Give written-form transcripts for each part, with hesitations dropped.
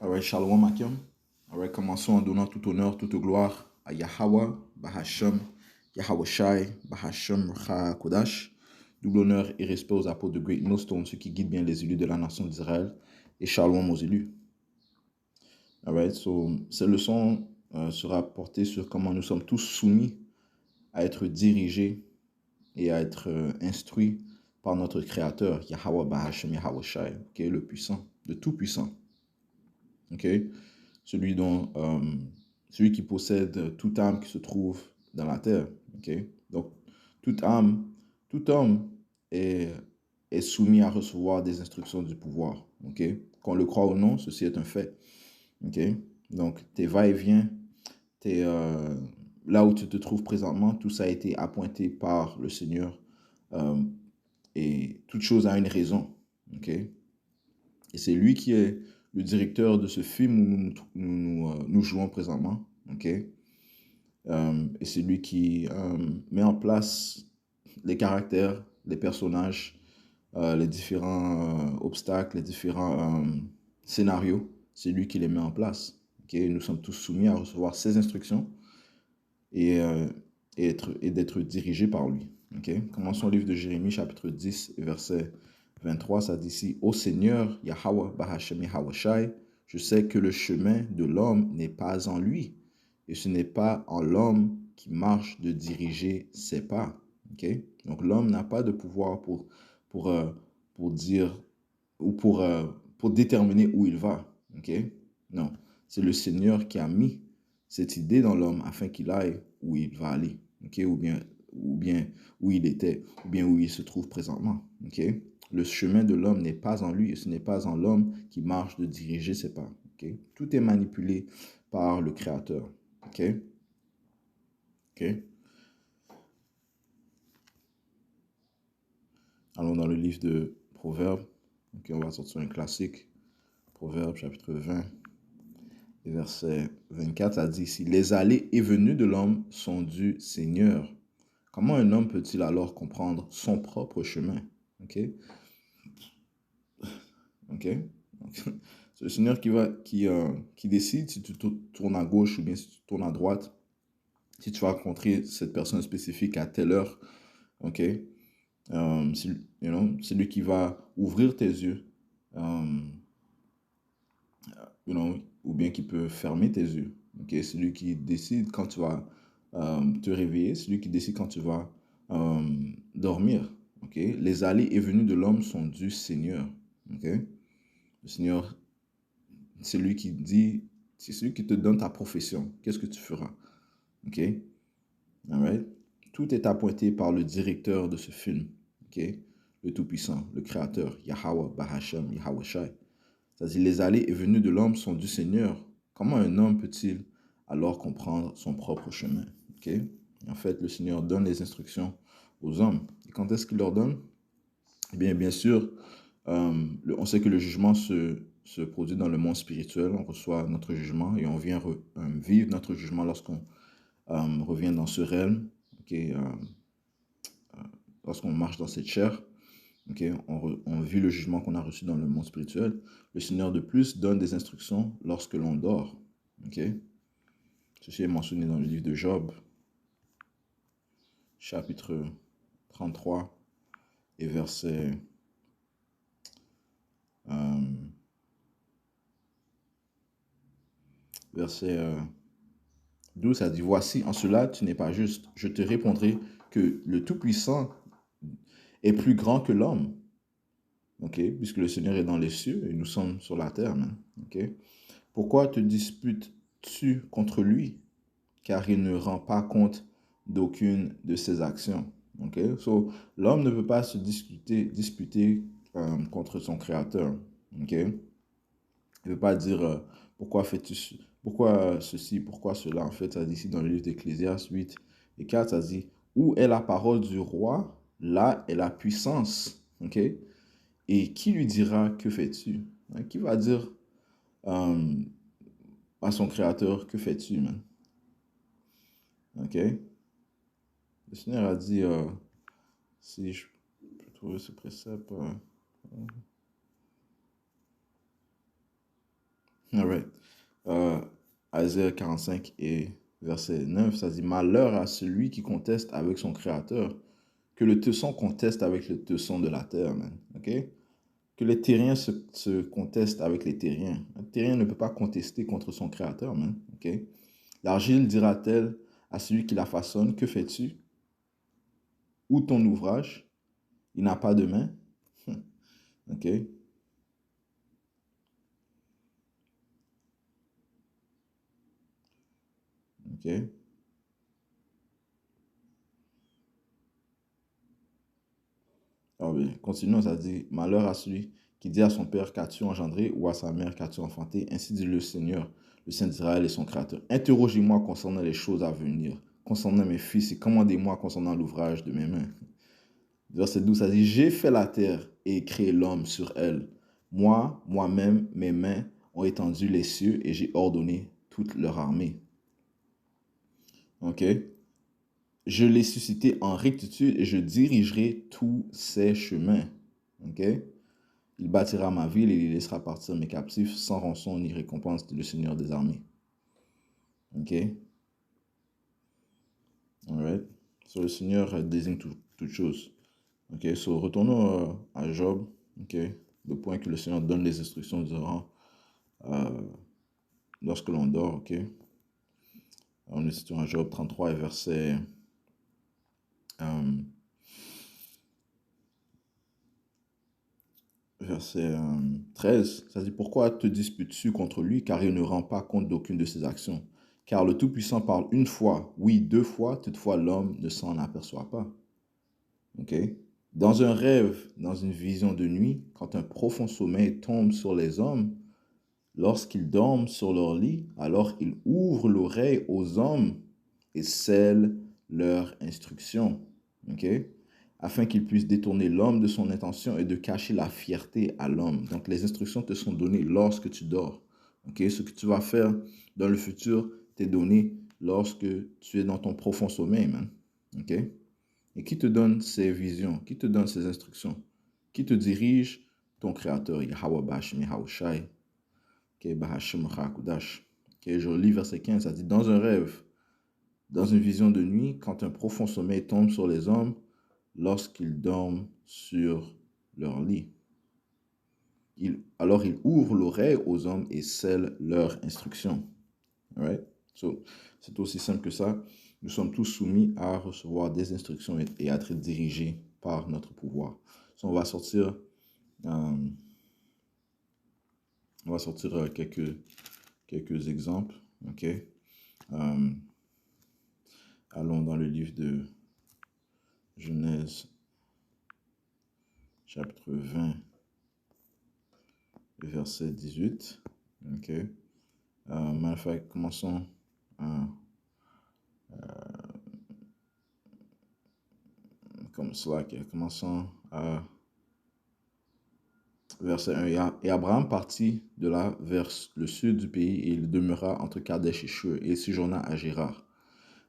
Alright, Shalom Akim. Alright, commençons en donnant tout honneur, toute gloire à Yahweh, Bahashem, Yahweh Shai, Bahashem, Kodash. Double honneur et respect aux apôtres de Great Millstone, ceux qui guident bien les élus de la nation d'Israël. Et Shalom aux élus. Alright, so, cette leçon sera portée sur comment nous sommes tous soumis à être dirigés et à être instruits par notre Créateur, Yahweh Bahashem, Yahweh Shai, qui est le puissant, le tout-puissant. Ok, celui celui qui possède toute âme qui se trouve dans la terre. Ok, donc toute âme, tout homme est soumis à recevoir des instructions du pouvoir. Ok, qu'on le croit ou non, ceci est un fait. Ok, donc tes va-et-vient, là où tu te trouves présentement, tout ça a été appointé par le Seigneur et toute chose a une raison. Ok, et c'est lui qui est le directeur de ce film où nous jouons présentement. Ok, et c'est lui qui met en place les caractères, les personnages, les différents obstacles, les différents scénarios. C'est lui qui les met en place. Ok, nous sommes tous soumis à recevoir ses instructions et, et d'être dirigés par lui. Ok, commençons le livre de Jérémie, chapitre 10, verset 23. Ça dit ici: Ô Seigneur, Yahweh, Bahashem, Yahweh Shai, je sais que le chemin de l'homme n'est pas en lui, et ce n'est pas en l'homme qui marche de diriger ses pas. Ok, donc l'homme n'a pas de pouvoir pour, euh, pour dire ou pour déterminer où il va. Ok, non, c'est le Seigneur qui a mis cette idée dans l'homme afin qu'il aille où il va aller, ok, ou bien où il était, ou bien où il se trouve présentement, ok. Le chemin de l'homme n'est pas en lui et ce n'est pas en l'homme qui marche de diriger ses pas, ok. Tout est manipulé par le Créateur, ok, ok. Allons dans le livre de Proverbes, ok, on va sortir un classique, Proverbes chapitre 20, et verset 24, ça dit ici: les allées et venues de l'homme sont du Seigneur. Comment un homme peut-il alors comprendre son propre chemin? Ok, ok. C'est le Seigneur qui décide si tu tournes à gauche ou bien si tu tournes à droite, si tu vas rencontrer cette personne spécifique à telle heure. Ok, c'est lui qui va ouvrir tes yeux, um, ou bien qui peut fermer tes yeux. Ok, c'est lui qui décide quand tu vas te réveiller, c'est lui qui décide quand tu vas dormir. Ok, les allées et venues de l'homme sont du Seigneur. Ok, le Seigneur, c'est lui qui dit, c'est celui qui te donne ta profession. Qu'est-ce que tu feras? Ok, alright. Tout est appointé par le directeur de ce film. Ok, le Tout-Puissant, le Créateur, Yahweh, Bahashem, Yahweh Shai. C'est-à-dire, les allées et venues de l'homme sont du Seigneur. Comment un homme peut-il alors comprendre son propre chemin? Ok, en fait, le Seigneur donne les instructions aux hommes. Et quand est-ce qu'il leur donne? Eh bien, bien sûr, on sait que le jugement se produit dans le monde spirituel. On reçoit notre jugement et on vient vivre notre jugement lorsqu'on revient dans ce réel, okay, lorsqu'on marche dans cette chair. Okay, on vit le jugement qu'on a reçu dans le monde spirituel. Le Seigneur de plus donne des instructions lorsque l'on dort. Okay? Ceci est mentionné dans le livre de Job, chapitre 33 et verset 12, ça dit: voici, en cela tu n'es pas juste. Je te répondrai que le Tout-Puissant est plus grand que l'homme. Okay? Puisque le Seigneur est dans les cieux et nous sommes sur la terre. Okay? Pourquoi te disputes-tu contre lui? Car il ne rend pas compte d'aucune de ses actions. Okay? So, l'homme ne peut pas se disputer contre son créateur. Okay? Il ne peut pas dire pourquoi fais-tu pourquoi ceci, pourquoi cela. En fait, ça dit ici dans le livre d'Ecclésiaste 8 et 4, ça dit: où est la parole du roi, là est la puissance. Okay? Et qui lui dira que fais-tu? Qui va dire euh, à son créateur que fais-tu, man? Ok? Le Seigneur a dit, si je peux trouver ce précepte, All right. Euh, Isaïe 45 et verset 9, ça dit, malheur à celui qui conteste avec son créateur, que le tesson conteste avec le tesson de la terre, man. OK? Que les terriens se contestent avec les terriens. Un terrien ne peut pas contester contre son créateur, man. OK? L'argile dira-t-elle à celui qui la façonne, que fais-tu? Ou ton ouvrage? Il n'a pas de main. OK? OK? Ah oui, continuons, ça dit, malheur à celui qui dit à son père, qu'as-tu engendré, ou à sa mère, qu'as-tu enfanté? Ainsi dit le Seigneur, le Saint d'Israël et son Créateur. Interrogez-moi concernant les choses à venir, concernant mes fils, et commandez-moi concernant l'ouvrage de mes mains. Verset 12, ça dit, j'ai fait la terre et créé l'homme sur elle. Moi, moi-même, mes mains ont étendu les cieux et j'ai ordonné toute leur armée. OK? Je l'ai suscité en rectitude et je dirigerai tous ses chemins. OK? Il bâtira ma ville et il laissera partir mes captifs sans rançon ni récompense, dit le Seigneur des armées. OK? Alright. So, le Seigneur désigne toute chose. OK? So, retournons à Job. OK? Le point que le Seigneur donne les instructions durant, lorsque l'on dort. OK? On est situé en Job 33 et verset 13, ça dit, pourquoi te disputes-tu contre lui, car il ne rend pas compte d'aucune de ses actions. Car le Tout-Puissant parle une fois, oui, deux fois, toutefois l'homme ne s'en aperçoit pas. OK? Dans un rêve, dans une vision de nuit, quand un profond sommeil tombe sur les hommes, lorsqu'ils dorment sur leur lit, alors ils ouvrent l'oreille aux hommes et scellent leur instruction. OK? Afin qu'ils puissent détourner l'homme de son intention et de cacher la fierté à l'homme. Donc, les instructions te sont données lorsque tu dors. OK? Ce que tu vas faire dans le futur t'est donné lorsque tu es dans ton profond sommeil, man. OK? Et qui te donne ces visions? Qui te donne ces instructions? Qui te dirige? Ton créateur, Yahweh Bashmi Haoushai. OK, Bahashim Hakudash. OK, je lis verset 15, ça dit, dans un rêve, dans une vision de nuit, quand un profond sommeil tombe sur les hommes, lorsqu'ils dorment sur leur lit. Alors ils ouvrent l'oreille aux hommes et scellent leur instruction. Right? So, c'est aussi simple que ça. Nous sommes tous soumis à recevoir des instructions et à être dirigés par notre pouvoir. So, on va sortir, quelques exemples. OK? Allons dans le livre de Genèse, chapitre 20, verset 18. OK? Matin de fait, commençons comme cela. Commençons à verset 1. Et Abraham partit de là vers le sud du pays et il demeura entre Kadesh et Shur et il séjourna à Gérar.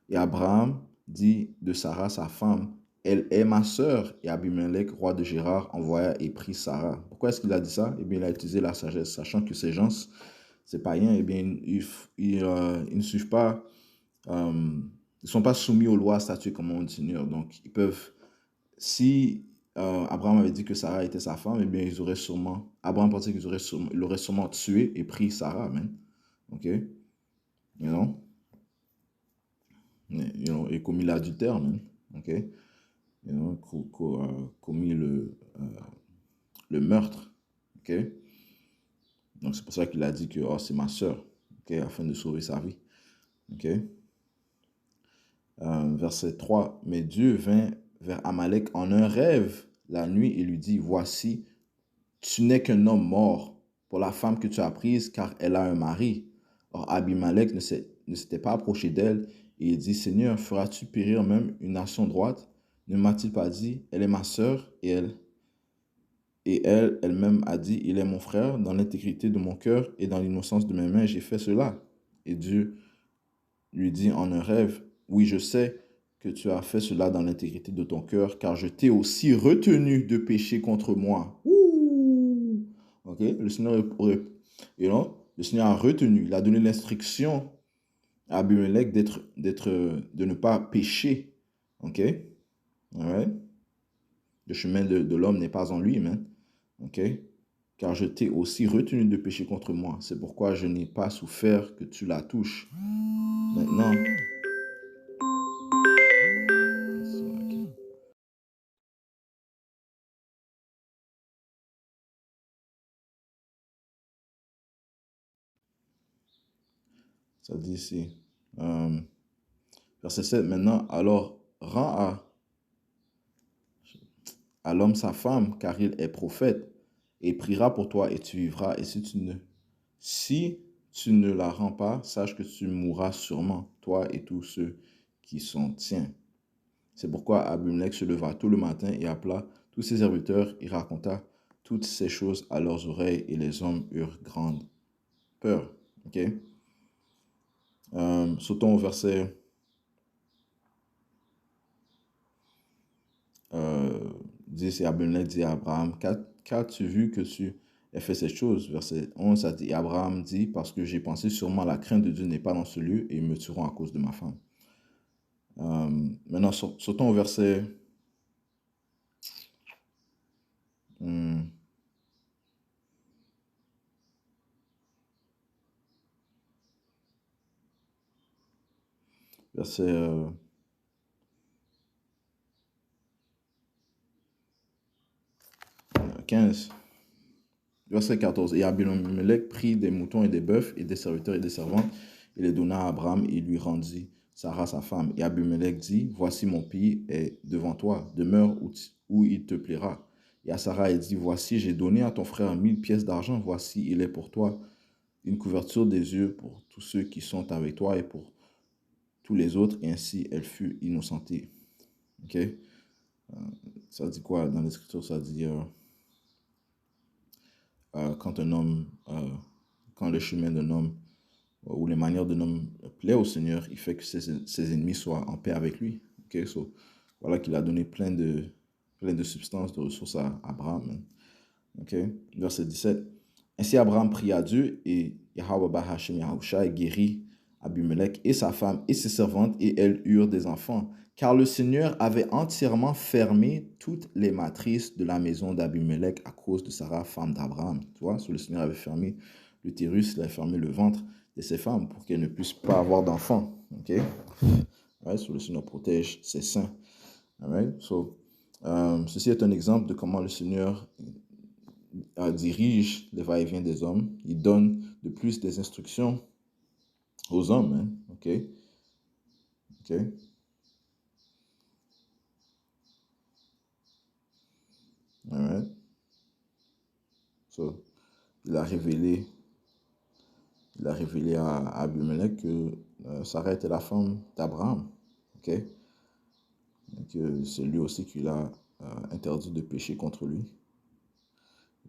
Et Abraham dit de Sarah, sa femme, elle est ma sœur. Et Abimelech, roi de Gérar, envoya et prit Sarah. Pourquoi est-ce qu'il a dit ça? Eh bien, il a utilisé la sagesse, sachant que ces gens, ces païens, eh bien, ils ne suivent pas, ils ne sont pas soumis aux lois statuées comme on dit. Donc, ils peuvent, si Abraham avait dit que Sarah était sa femme, eh bien, Abraham pensait il l'aurait sûrement tué et pris Sarah, man. OK? You know? Et commis l'adultère, man. OK? Commis le meurtre. OK? Donc, c'est pour ça qu'il a dit que c'est ma sœur, OK? Afin de sauver sa vie. OK? Verset 3. Mais Dieu vint vers Amalek en un rêve la nuit et lui dit, voici, tu n'es qu'un homme mort pour la femme que tu as prise, car elle a un mari. Or, Abimelech ne s'était pas approché d'elle et il dit, Seigneur, feras-tu périr même une nation droite? Ne m'a-t-il pas dit, elle est ma sœur, et elle-même a dit, il est mon frère, dans l'intégrité de mon cœur et dans l'innocence de mes mains, j'ai fait cela. Et Dieu lui dit en un rêve, oui, je sais que tu as fait cela dans l'intégrité de ton cœur, car je t'ai aussi retenu de pécher contre moi. Ouh! OK? Le Seigneur Le Seigneur a retenu, il a donné l'instruction à Abimelech de ne pas pécher. OK? Alright? Le chemin de l'homme n'est pas en lui, man. OK? Car je t'ai aussi retenu de pécher contre moi. C'est pourquoi je n'ai pas souffert que tu la touches. Maintenant, ça dit ici, verset 7, maintenant, alors rends à l'homme sa femme, car il est prophète, et il priera pour toi et tu vivras. Et si tu ne la rends pas, sache que tu mourras sûrement, toi et tous ceux qui sont tiens. C'est pourquoi Abimelech se leva tôt le matin et appela tous ses serviteurs et raconta toutes ces choses à leurs oreilles, et les hommes eurent grande peur. OK? Sautons au verset 10, et Abimelech dit à Abraham, qu'as-tu vu que tu aies fait cette chose? Verset 11, ça dit, et Abraham dit, parce que j'ai pensé sûrement la crainte de Dieu n'est pas dans ce lieu, et ils me tueront à cause de ma femme. Maintenant, sautons au verset 15. Verset 14. Et Abimelech prit des moutons et des bœufs et des serviteurs et des servantes et les donna à Abraham et il lui rendit Sarah sa femme. Et Abimelech dit, voici mon pays est devant toi, demeure où il te plaira. Et à Sarah elle dit, voici j'ai donné à ton frère 1000 pièces d'argent, voici il est pour toi une couverture des yeux pour tous ceux qui sont avec toi et pour tous les autres. Et ainsi elle fut innocentée. Ok? Ça dit quoi dans l'écriture? Ça dit... quand un homme, quand le chemin d'un homme ou les manières d'un homme plaît au Seigneur, il fait que ses ennemis soient en paix avec lui. Okay? So, voilà qu'il a donné plein de substances, de ressources à Abraham. Okay? Verset 17. Ainsi Abraham pria Dieu et Yahweh Bahashem Yahushua guérit Abimelech et sa femme et ses servantes et elles eurent des enfants. Car le Seigneur avait entièrement fermé toutes les matrices de la maison d'Abimelech à cause de Sarah, femme d'Abraham. Tu vois, le Seigneur avait fermé l'utérus, il avait fermé le ventre de ses femmes pour qu'elles ne puissent pas avoir d'enfants. Ok? Right? So, le Seigneur protège ses saints. Right? So, ceci est un exemple de comment le Seigneur dirige les va-et-vient des hommes. Il donne de plus des instructions aux hommes. Hein? Ok? Ok? Alright. So, il a révélé à Abimelech que Sarah était la femme d'Abraham. Ok? Donc, c'est lui aussi qui l'a interdit de pécher contre lui.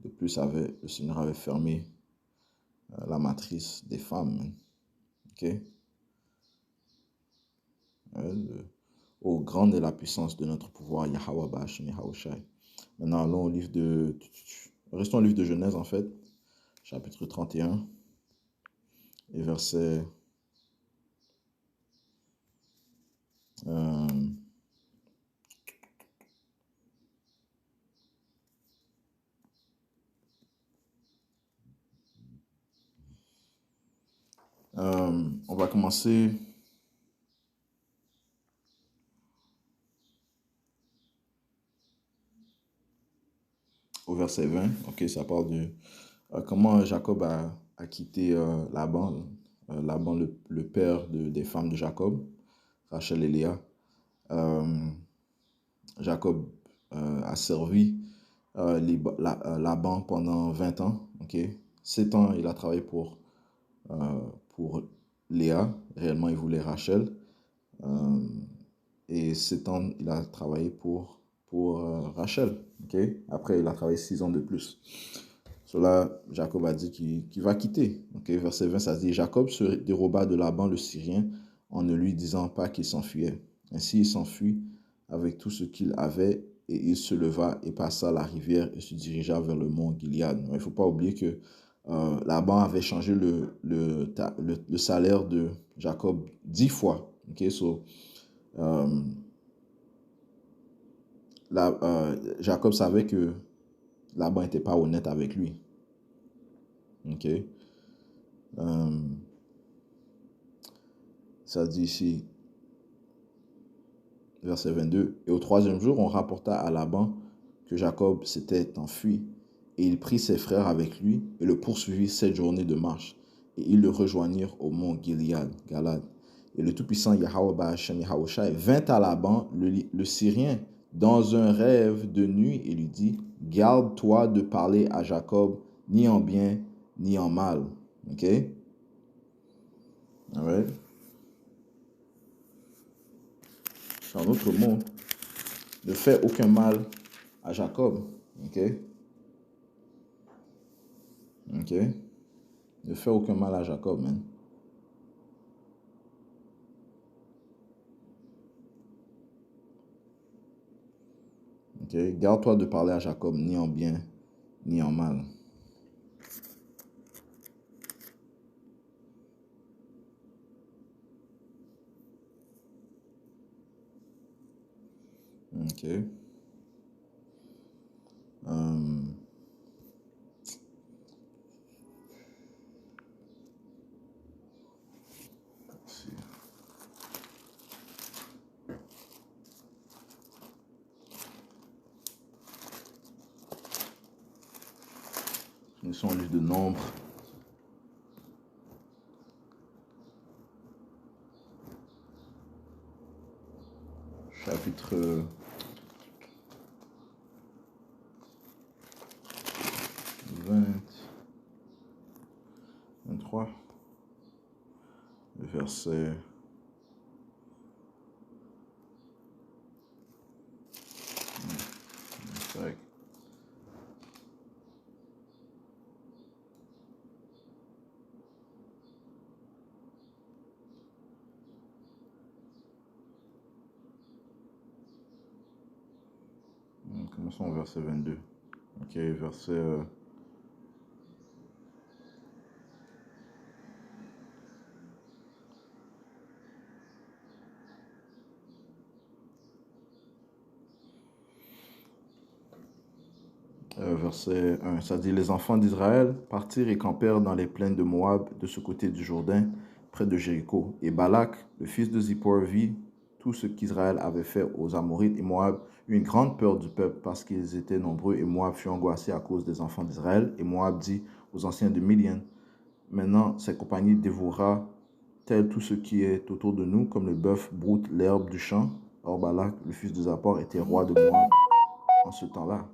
De plus, le Seigneur avait fermé la matrice des femmes. Ok? Ô grande est la puissance de notre pouvoir, Yahweh Ba'ashem Yahushai. Maintenant, allons restons au livre de Genèse, en fait, chapitre 31, et verset... on va commencer au verset 20. Ok, ça parle de comment Jacob a quitté Laban, Laban le père des femmes de Jacob, Rachel et Léa. Jacob a servi Laban pendant 20 ans. Ok, 7 ans, il a travaillé pour Léa. Réellement, il voulait Rachel. Et 7 ans, il a travaillé pour Rachel. Okay? Après, il a travaillé 6 ans de plus. Cela, Jacob a dit qu'il va quitter. Okay? Verset 20, ça dit, Jacob se déroba de Laban le Syrien en ne lui disant pas qu'il s'enfuyait. Ainsi, il s'enfuit avec tout ce qu'il avait et il se leva et passa la rivière et se dirigea vers le mont Gilead. Il ne faut pas oublier que Laban avait changé le salaire de Jacob 10 fois. Okay? So, Jacob savait que Laban n'était pas honnête avec lui. Okay? Ça dit ici, verset 22, « Et au troisième jour, on rapporta à Laban que Jacob s'était enfui, et il prit ses frères avec lui et le poursuivit 7 journées de marche. Et ils le rejoignirent au mont Galad. Et le Tout-Puissant Yahweh Ba'ashem Yahushai vint à Laban, le Syrien, dans un rêve de nuit et lui dit, « Garde-toi de parler à Jacob, ni en bien, ni en mal. » OK? All right? En d'autres mots, ne fais aucun mal à Jacob. OK? OK? Ne fais aucun mal à Jacob, man. OK? Garde-toi de parler à Jacob ni en bien, ni en mal. OK? Nous sommes au livre de Nombre. Chapitre 23, le verset 5. Commençons au verset 22. OK, verset 1. Ça dit, les enfants d'Israël partirent et campèrent dans les plaines de Moab, de ce côté du Jourdain, près de Jéricho. Et Balak, le fils de Zippor, vit tout ce qu'Israël avait fait aux Amorites, et Moab eut une grande peur du peuple parce qu'ils étaient nombreux, et Moab fut angoissé à cause des enfants d'Israël. Et Moab dit aux anciens de Midian, maintenant, cette compagnie dévorera tel tout ce qui est autour de nous, comme le bœuf broute l'herbe du champ. Or Balak, le fils de Zippor, était roi de Moab en ce temps-là.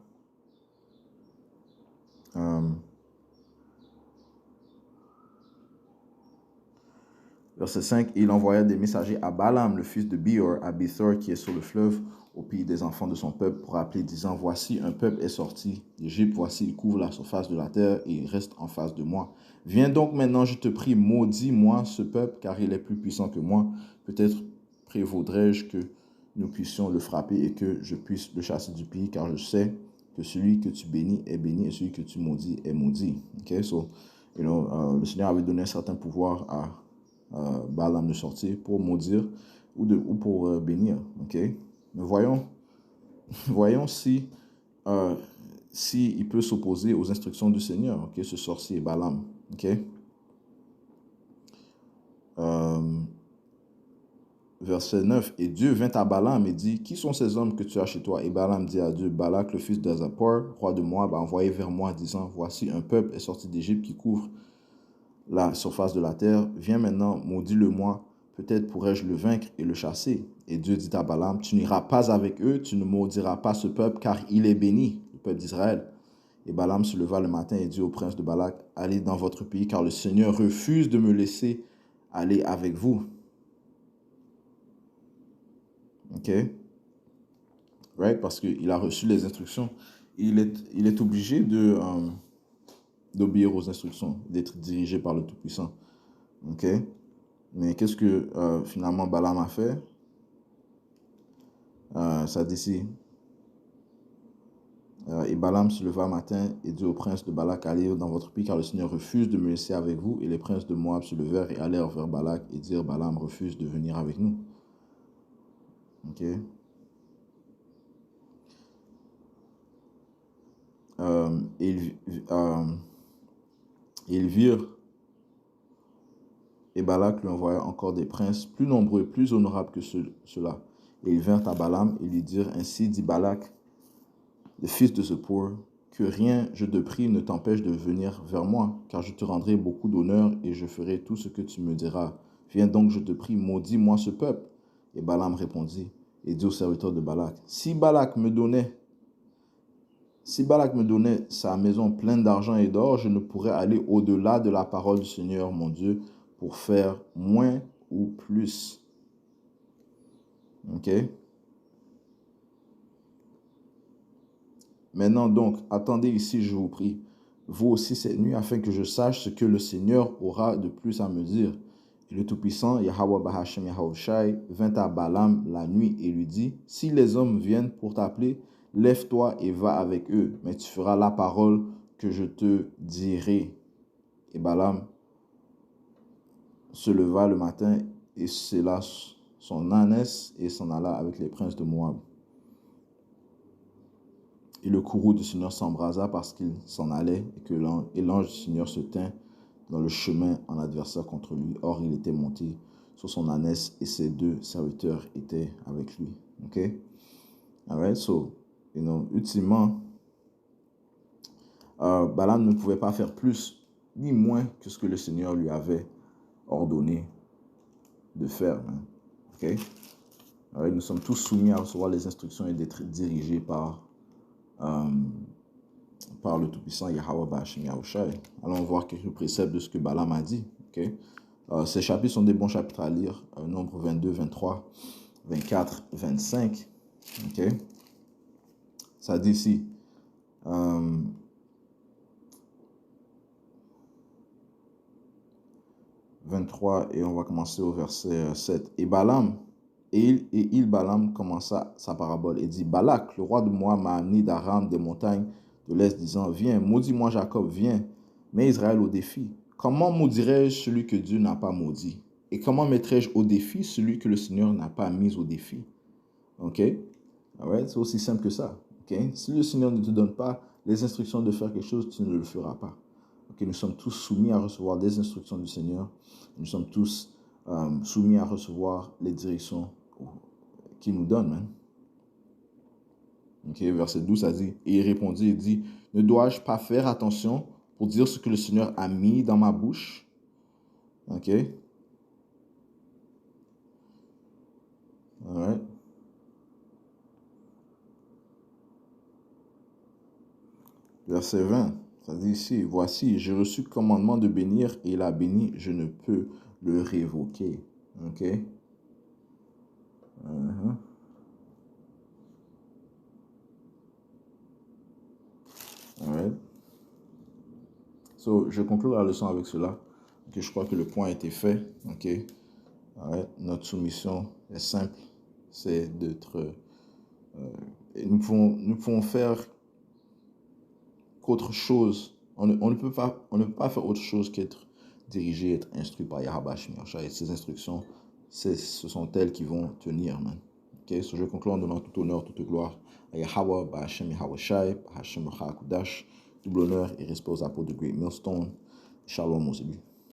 Verset 5, il envoya des messagers à Balaam, le fils de Beor, à Bethor, qui est sur le fleuve, au pays des enfants de son peuple, pour appeler, disant, voici, un peuple est sorti d'Égypte, voici, il couvre la surface de la terre, et il reste en face de moi. Viens donc maintenant, je te prie, maudis-moi ce peuple, car il est plus puissant que moi. Peut-être prévaudrais-je que nous puissions le frapper et que je puisse le chasser du pays, car je sais que celui que tu bénis est béni, et celui que tu maudis est maudit. Okay? So, le Seigneur avait donné un certain pouvoir à Balaam de sortir pour maudire ou pour bénir. Okay? Mais voyons si il peut s'opposer aux instructions du Seigneur, okay? Ce sorcier Balaam. Okay? Verset 9. Et Dieu vint à Balaam et dit, qui sont ces hommes que tu as chez toi? Et Balaam dit à Dieu, Balak, le fils d'Azappor, roi de Moab, a envoyé vers moi, disant, voici un peuple est sorti d'Égypte qui couvre la surface de la terre. Viens maintenant, maudis-le-moi, peut-être pourrais-je le vaincre et le chasser. Et Dieu dit à Balaam, tu n'iras pas avec eux, tu ne maudiras pas ce peuple, car il est béni, le peuple d'Israël. Et Balaam se leva le matin et dit au prince de Balak, allez dans votre pays, car le Seigneur refuse de me laisser aller avec vous. OK? Right? Parce qu'il a reçu les instructions. Il est obligé d'obéir aux instructions, d'être dirigé par le Tout-Puissant. OK? Mais qu'est-ce que finalement Balaam a fait? Ça dit ici, Et Balaam se leva un matin et dit au prince de Balak, allez dans votre pays, car le Seigneur refuse de me laisser avec vous. Et les princes de Moab se levèrent et allèrent vers Balak et dirent, Balaam refuse de venir avec nous. Ok. Ils virent, et Balak lui envoya encore des princes plus nombreux et plus honorables que ceux-là. Et ils vinrent à Balaam et lui dirent, ainsi dit Balak, le fils de Zippor, que rien, je te prie, ne t'empêche de venir vers moi, car je te rendrai beaucoup d'honneur et je ferai tout ce que tu me diras. Viens donc, je te prie, maudis-moi ce peuple. Et Balaam répondit et dit au serviteur de Balak, si Balak me donnait sa maison pleine d'argent et d'or, je ne pourrais aller au-delà de la parole du Seigneur, mon Dieu, pour faire moins ou plus. Ok? Maintenant donc, attendez ici, je vous prie, vous aussi cette nuit, afin que je sache ce que le Seigneur aura de plus à me dire. Et le Tout-Puissant, Yahweh Bahashem Yahushai, vint à Balaam la nuit et lui dit, si les hommes viennent pour t'appeler, lève-toi et va avec eux, mais tu feras la parole que je te dirai. Et Balaam se leva le matin et sella son ânesse et s'en alla avec les princes de Moab. Et le courroux du Seigneur s'embrasa parce qu'il s'en allait et l'ange du Seigneur se tint dans le chemin en adversaire contre lui. Or, il était monté sur son ânesse et ses deux serviteurs étaient avec lui. Ok? Alright, so, ultimement, Balaam ne pouvait pas faire plus ni moins que ce que le Seigneur lui avait ordonné de faire. Hein? Ok? Alright, nous sommes tous soumis à recevoir les instructions et d'être dirigés par le Tout-Puissant Yahweh Ba'ashem Yahushai. Allons voir quelques préceptes de ce que Balaam a dit. Okay? Ces chapitres sont des bons chapitres à lire. Nombre 22, 23, 24, 25. Okay? Ça dit ici. 23 et on va commencer au verset 7. Et Balaam, Balaam commença sa parabole et dit, Balak, le roi de Moab, m'a amené d'Aram des montagnes de l'Est, disant, viens, maudis-moi Jacob, viens, mets Israël au défi. Comment maudirais-je celui que Dieu n'a pas maudit? Et comment mettrais-je au défi celui que le Seigneur n'a pas mis au défi? Ok? Alright? C'est aussi simple que ça. Okay? Si le Seigneur ne te donne pas les instructions de faire quelque chose, tu ne le feras pas. Okay? Nous sommes tous soumis à recevoir des instructions du Seigneur. Nous sommes tous soumis à recevoir les directions qu'il nous donne. Hein? Okay? Verset 12, ça dit, et il répondit et dit, ne dois-je pas faire attention pour dire ce que le Seigneur a mis dans ma bouche? Ok? Alright. Verset 20, ça dit ici, voici, j'ai reçu commandement de bénir et il a béni, je ne peux le révoquer. Ok? Alright. So, je conclue la leçon avec cela. Okay, je crois que le point a été fait. Ok? Alright. Notre soumission est simple. C'est d'être... nous pouvons faire qu'autre chose. On ne peut pas faire autre chose qu'être dirigé, être instruit par Yahweh Shemiyashai. Et ces instructions, ce sont elles qui vont tenir, man. Ok? So, je conclue en donnant tout honneur, toute gloire à Yahweh, Ba'ashem Yahushai, Ba'ashem Kudash, double honneur et respect aux apôtres de Great Millstone. Shalom, mon